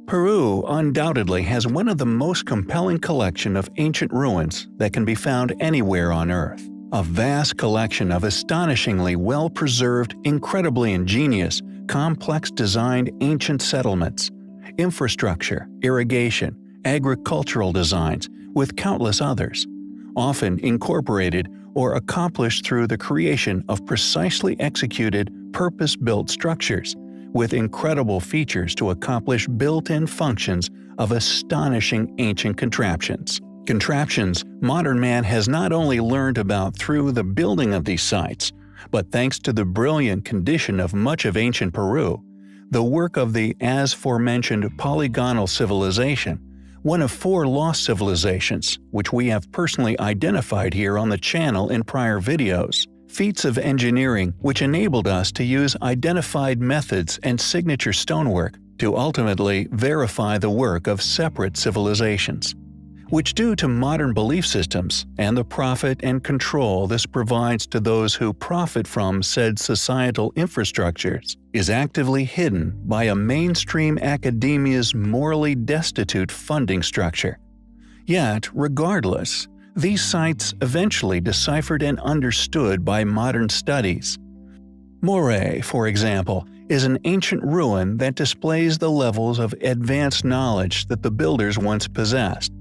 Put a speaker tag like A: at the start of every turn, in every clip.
A: Peru undoubtedly has one of the most compelling collection of ancient ruins that can be found anywhere on Earth. A vast collection of astonishingly well-preserved, incredibly ingenious, complex-designed ancient settlements, infrastructure, irrigation, agricultural designs, with countless others, often incorporated or accomplished through the creation of precisely executed, purpose-built structures, with incredible features to accomplish built-in functions of astonishing ancient contraptions. Contraptions modern man has not only learned about through the building of these sites, but thanks to the brilliant condition of much of ancient Peru, the work of the as-forementioned polygonal civilization, one of 4 lost civilizations, which we have personally identified here on the channel in prior videos. Feats of engineering which enabled us to use identified methods and signature stonework to ultimately verify the work of separate civilizations, which due to modern belief systems and the profit and control this provides to those who profit from said societal infrastructures, is actively hidden by a mainstream academia's morally destitute funding structure. Yet, regardless, these sites eventually deciphered and understood by modern studies. Moray, for example, is an ancient ruin that displays the levels of advanced knowledge that the builders once possessed.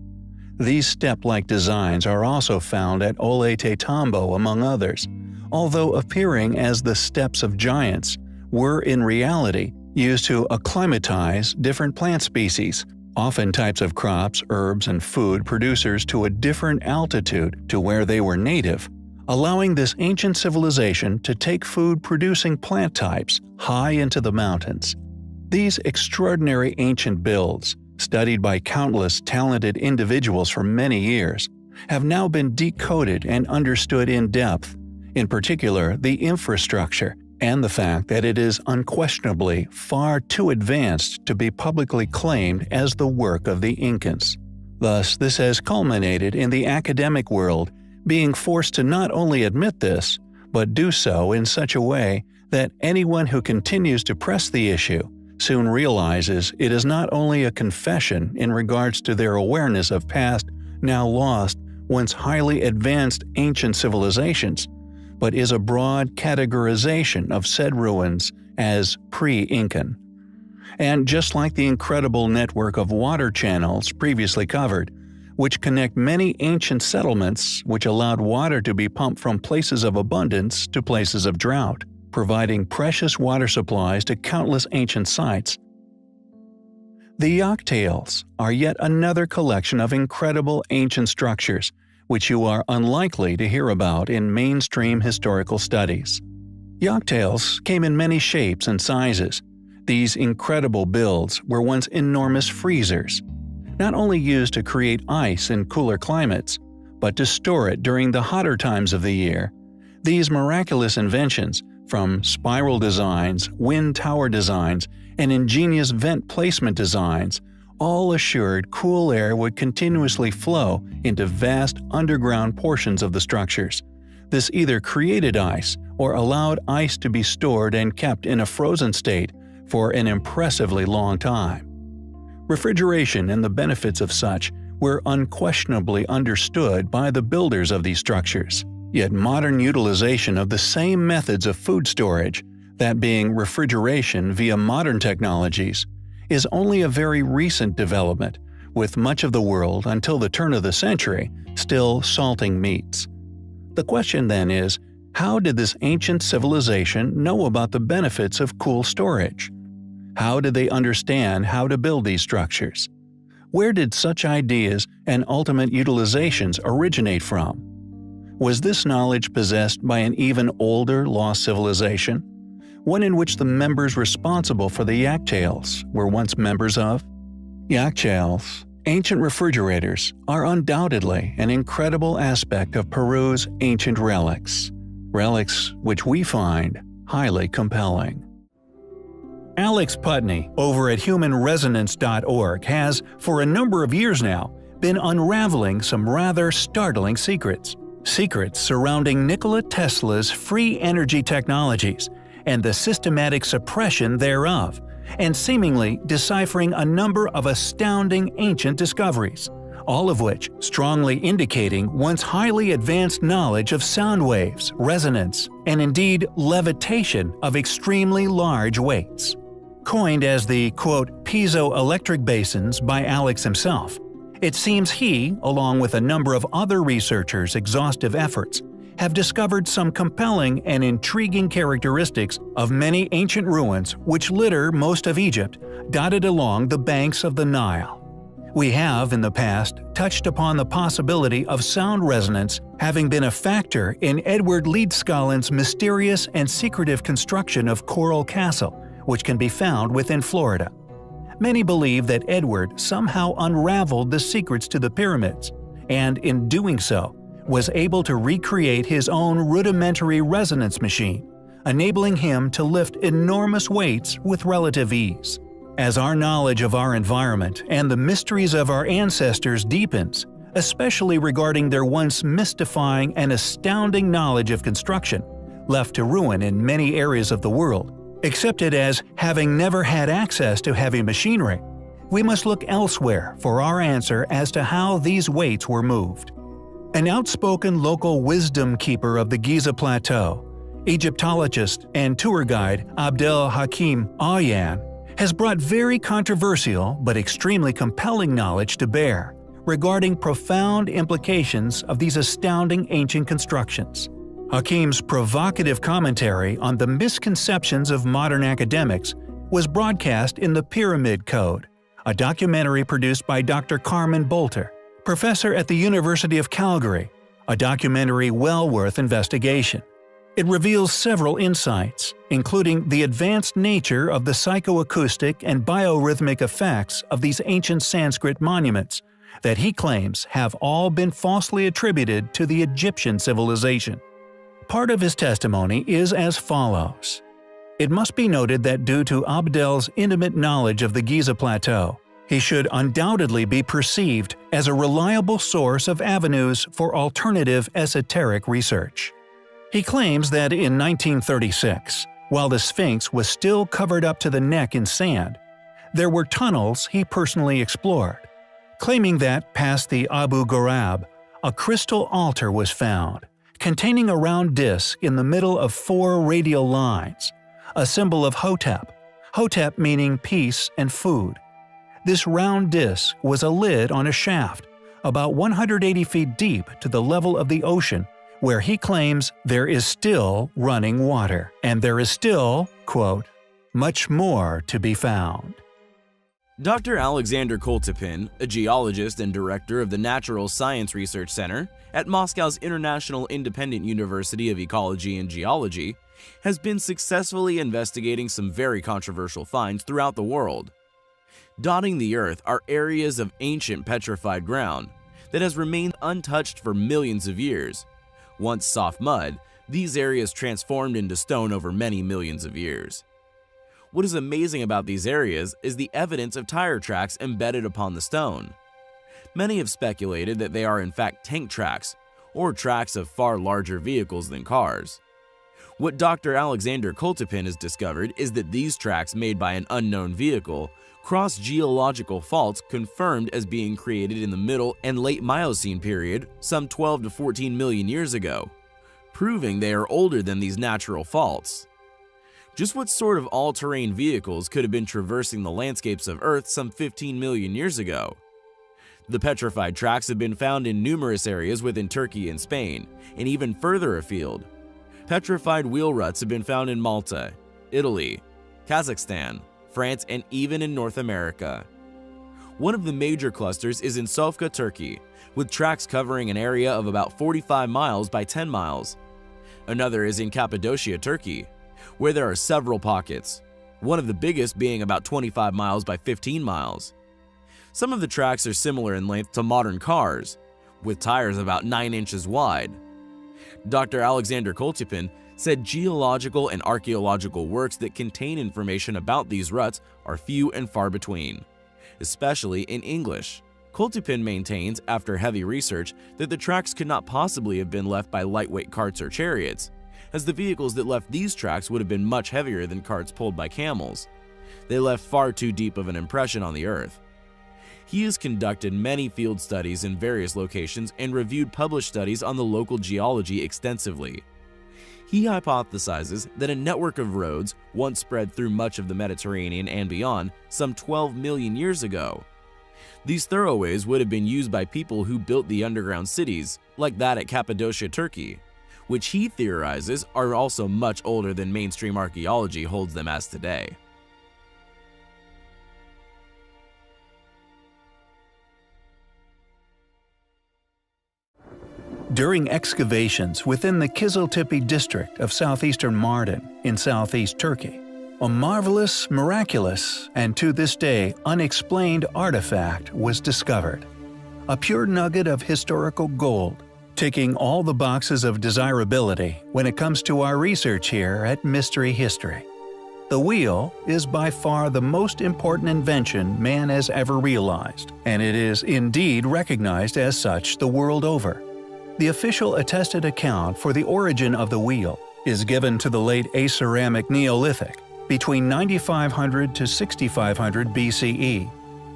A: These step-like designs are also found at Ollantaytambo among others, although appearing as the steps of giants, were in reality used to acclimatize different plant species, often types of crops, herbs, and food producers to a different altitude to where they were native, allowing this ancient civilization to take food-producing plant types high into the mountains. These extraordinary ancient builds, studied by countless talented individuals for many years, have now been decoded and understood in depth, in particular the infrastructure, and the fact that it is unquestionably far too advanced to be publicly claimed as the work of the Incans. Thus, this has culminated in the academic world being forced to not only admit this, but do so in such a way that anyone who continues to press the issue soon realizes it is not only a confession in regards to their awareness of past, now lost, once highly advanced ancient civilizations, but is a broad categorization of said ruins as pre-Incan. And just like the incredible network of water channels previously covered, which connect many ancient settlements which allowed water to be pumped from places of abundance to places of drought, providing precious water supplies to countless ancient sites, the Yoktails are yet another collection of incredible ancient structures which you are unlikely to hear about in mainstream historical studies. Yoktails came in many shapes and sizes. These incredible builds were once enormous freezers, not only used to create ice in cooler climates, but to store it during the hotter times of the year. These miraculous inventions, from spiral designs, wind tower designs, and ingenious vent placement designs, all assured cool air would continuously flow into vast underground portions of the structures. This either created ice or allowed ice to be stored and kept in a frozen state for an impressively long time. Refrigeration and the benefits of such were unquestionably understood by the builders of these structures. Yet modern utilization of the same methods of food storage, that being refrigeration via modern technologies, is only a very recent development, with much of the world until the turn of the century still salting meats. The question then is, how did this ancient civilization know about the benefits of cool storage? How did they understand how to build these structures? Where did such ideas and ultimate utilizations originate from? Was this knowledge possessed by an even older lost civilization? One in which the members responsible for the Yoktails were once members of? Yoktails, ancient refrigerators, are undoubtedly an incredible aspect of Peru's ancient relics which we find highly compelling. Alex Putney over at humanresonance.org has, for a number of years now, been unraveling some rather startling secrets. Secrets surrounding Nikola Tesla's free energy technologies and the systematic suppression thereof, and seemingly deciphering a number of astounding ancient discoveries, all of which strongly indicating once highly advanced knowledge of sound waves, resonance, and indeed levitation of extremely large weights. Coined as the, quote, piezoelectric basins by Alex himself, it seems he, along with a number of other researchers' exhaustive efforts, have discovered some compelling and intriguing characteristics of many ancient ruins which litter most of Egypt, dotted along the banks of the Nile. We have, in the past, touched upon the possibility of sound resonance having been a factor in Edward Leedskalnin's mysterious and secretive construction of Coral Castle, which can be found within Florida. Many believe that Edward somehow unraveled the secrets to the pyramids, and in doing so, was able to recreate his own rudimentary resonance machine, enabling him to lift enormous weights with relative ease. As our knowledge of our environment and the mysteries of our ancestors deepens, especially regarding their once mystifying and astounding knowledge of construction, left to ruin in many areas of the world, accepted as having never had access to heavy machinery, we must look elsewhere for our answer as to how these weights were moved. An outspoken local wisdom keeper of the Giza Plateau, Egyptologist and tour guide Abdel Hakim Ayan, has brought very controversial but extremely compelling knowledge to bear regarding profound implications of these astounding ancient constructions. Hakim's provocative commentary on the misconceptions of modern academics was broadcast in The Pyramid Code, a documentary produced by Dr. Carmen Bolter, professor at the University of Calgary, a documentary well worth investigation. It reveals several insights, including the advanced nature of the psychoacoustic and biorhythmic effects of these ancient Sanskrit monuments, that he claims have all been falsely attributed to the Egyptian civilization. Part of his testimony is as follows. It must be noted that due to Abdel's intimate knowledge of the Giza Plateau, he should undoubtedly be perceived as a reliable source of avenues for alternative esoteric research. He claims that in 1936, while the Sphinx was still covered up to the neck in sand, there were tunnels he personally explored, claiming that past the Abu Ghorab, a crystal altar was found, containing a round disc in the middle of 4 radial lines, a symbol of Hotep, Hotep meaning peace and food. This round disc was a lid on a shaft, about 180 feet deep to the level of the ocean, where he claims there is still running water, and there is still, quote, much more to be found.
B: Dr. Alexander Koltepin, a geologist and director of the Natural Science Research Center at Moscow's International Independent University of Ecology and Geology, has been successfully investigating some very controversial finds throughout the world. Dotting the Earth are areas of ancient petrified ground that has remained untouched for millions of years. Once soft mud, these areas transformed into stone over many millions of years. What is amazing about these areas is the evidence of tire tracks embedded upon the stone. Many have speculated that they are in fact tank tracks, or tracks of far larger vehicles than cars. What Dr. Alexander Koltepin has discovered is that these tracks made by an unknown vehicle cross geological faults confirmed as being created in the Middle and Late Miocene period some 12 to 14 million years ago, proving they are older than these natural faults. Just what sort of all-terrain vehicles could have been traversing the landscapes of Earth some 15 million years ago? The petrified tracks have been found in numerous areas within Turkey and Spain, and even further afield. Petrified wheel ruts have been found in Malta, Italy, Kazakhstan, France, and even in North America. One of the major clusters is in Sofka, Turkey, with tracks covering an area of about 45 miles by 10 miles. Another is in Cappadocia, Turkey, where there are several pockets, one of the biggest being about 25 miles by 15 miles. Some of the tracks are similar in length to modern cars, with tires about 9 inches wide. Dr. Alexander Koltepin said geological and archaeological works that contain information about these ruts are few and far between, especially in English. Koltepin maintains, after heavy research, that the tracks could not possibly have been left by lightweight carts or chariots, as the vehicles that left these tracks would have been much heavier than carts pulled by camels. They left far too deep of an impression on the Earth. He has conducted many field studies in various locations and reviewed published studies on the local geology extensively. He hypothesizes that a network of roads once spread through much of the Mediterranean and beyond some 12 million years ago. These thoroughways would have been used by people who built the underground cities, like that at Cappadocia, Turkey, which he theorizes are also much older than mainstream archaeology holds them as today.
A: During excavations within the Kiziltepe district of southeastern Mardin in southeast Turkey, a marvelous, miraculous, and to this day unexplained artifact was discovered. A pure nugget of historical gold, ticking all the boxes of desirability when it comes to our research here at Mystery History. The wheel is by far the most important invention man has ever realized, and it is indeed recognized as such the world over. The official attested account for the origin of the wheel is given to the late Aceramic Neolithic, between 9500 to 6500 BCE,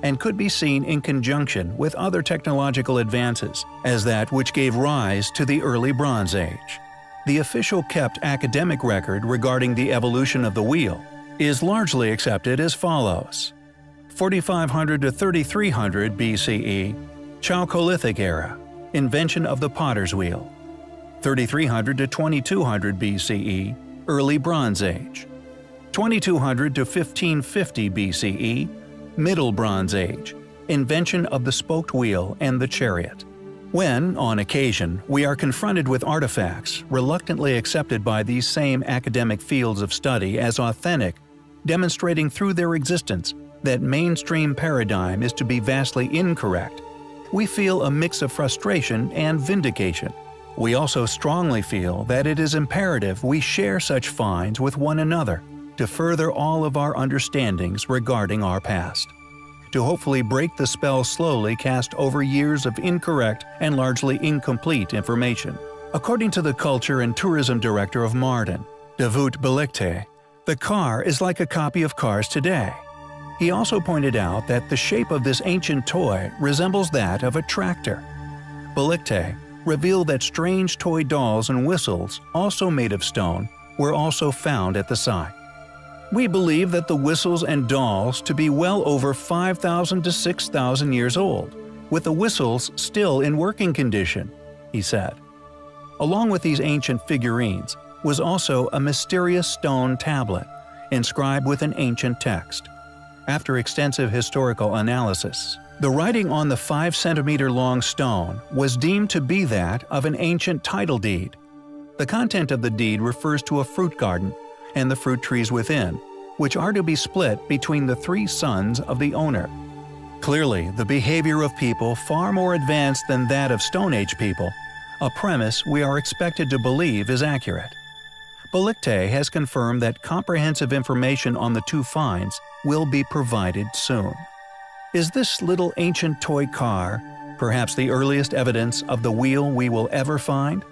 A: and could be seen in conjunction with other technological advances as that which gave rise to the early Bronze Age. The official kept academic record regarding the evolution of the wheel is largely accepted as follows: 4500 to 3300 BCE, Chalcolithic era, invention of the potter's wheel. 3300 to 2200 BCE, early Bronze Age. 2200 to 1550 BCE, Middle Bronze Age, invention of the spoked wheel and the chariot. When, on occasion, we are confronted with artifacts reluctantly accepted by these same academic fields of study as authentic, demonstrating through their existence that mainstream paradigm is to be vastly incorrect, we feel a mix of frustration and vindication. We also strongly feel that it is imperative we share such finds with one another to further all of our understandings regarding our past, to hopefully break the spell slowly cast over years of incorrect and largely incomplete information. According to the Culture and Tourism Director of Mardin, Davut Belikte, the car is like a copy of cars today. He also pointed out that the shape of this ancient toy resembles that of a tractor. Belikte revealed that strange toy dolls and whistles, also made of stone, were also found at the site. We believe that the whistles and dolls to be well over 5,000 to 6,000 years old, with the whistles still in working condition, he said. Along with these ancient figurines was also a mysterious stone tablet, inscribed with an ancient text. After extensive historical analysis, the writing on the 5-centimeter-long stone was deemed to be that of an ancient title deed. The content of the deed refers to a fruit garden and the fruit trees within, which are to be split between the 3 sons of the owner. Clearly, the behavior of people far more advanced than that of Stone Age people, a premise we are expected to believe is accurate. Belikte has confirmed that comprehensive information on the 2 finds will be provided soon. Is this little ancient toy car perhaps the earliest evidence of the wheel we will ever find?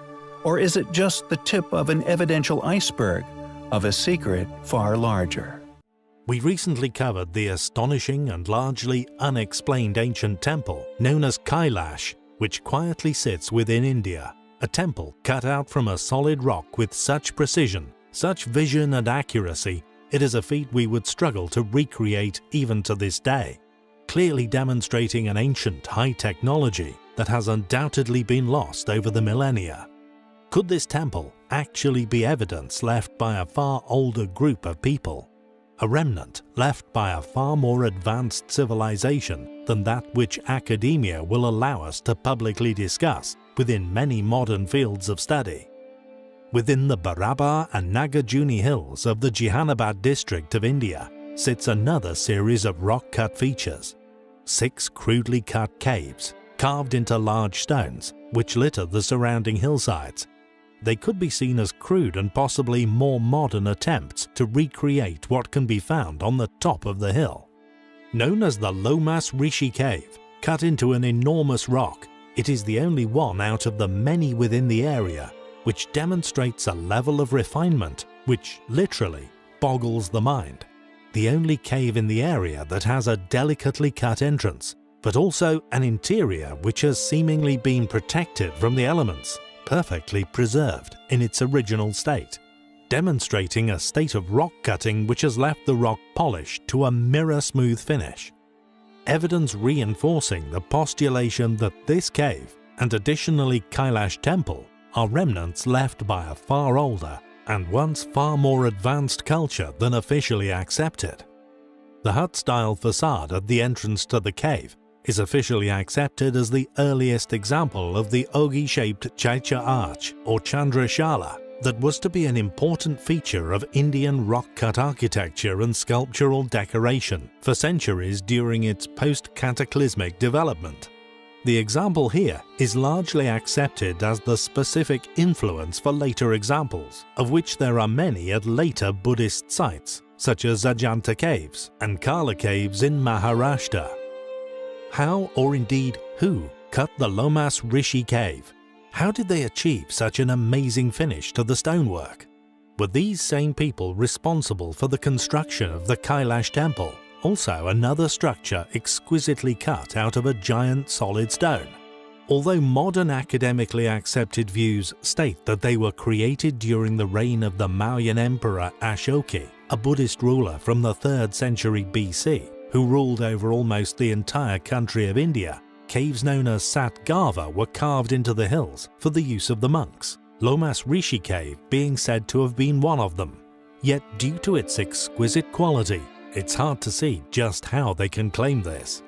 A: Or is it just the tip of an evidential iceberg of a secret far larger?
C: We recently covered the astonishing and largely unexplained ancient temple known as Kailash, which quietly sits within India. A temple cut out from a solid rock with such precision, such vision and accuracy, it is a feat we would struggle to recreate even to this day, clearly demonstrating an ancient high technology that has undoubtedly been lost over the millennia. Could this temple actually be evidence left by a far older group of people? A remnant left by a far more advanced civilization than that which academia will allow us to publicly discuss within many modern fields of study. Within the Barabar and Nagarjuni hills of the Jehanabad district of India sits another series of rock-cut features. 6 crudely cut caves, carved into large stones, which litter the surrounding hillsides. They could be seen as crude and possibly more modern attempts to recreate what can be found on the top of the hill. Known as the Lomas Rishi Cave, cut into an enormous rock, it is the only one out of the many within the area, which demonstrates a level of refinement which literally boggles the mind. The only cave in the area that has a delicately cut entrance, but also an interior which has seemingly been protected from the elements, perfectly preserved in its original state, demonstrating a state of rock cutting which has left the rock polished to a mirror-smooth finish. Evidence reinforcing the postulation that this cave, and additionally Kailash Temple, are remnants left by a far older and once far more advanced culture than officially accepted. The hut-style facade at the entrance to the cave is officially accepted as the earliest example of the ogee-shaped Chaitya arch or Chandrashala that was to be an important feature of Indian rock-cut architecture and sculptural decoration for centuries during its post-cataclysmic development. The example here is largely accepted as the specific influence for later examples, of which there are many at later Buddhist sites, such as Ajanta Caves and Kala Caves in Maharashtra. How, or indeed who, cut the Lomas Rishi Cave? How did they achieve such an amazing finish to the stonework? Were these same people responsible for the construction of the Kailash Temple, also another structure exquisitely cut out of a giant solid stone? Although modern academically accepted views state that they were created during the reign of the Mauryan Emperor Ashoka, a Buddhist ruler from the 3rd century BC, who ruled over almost the entire country of India, caves known as Satgava were carved into the hills for the use of the monks, Lomas Rishi Cave being said to have been one of them. Yet due to its exquisite quality, it's hard to see just how they can claim this.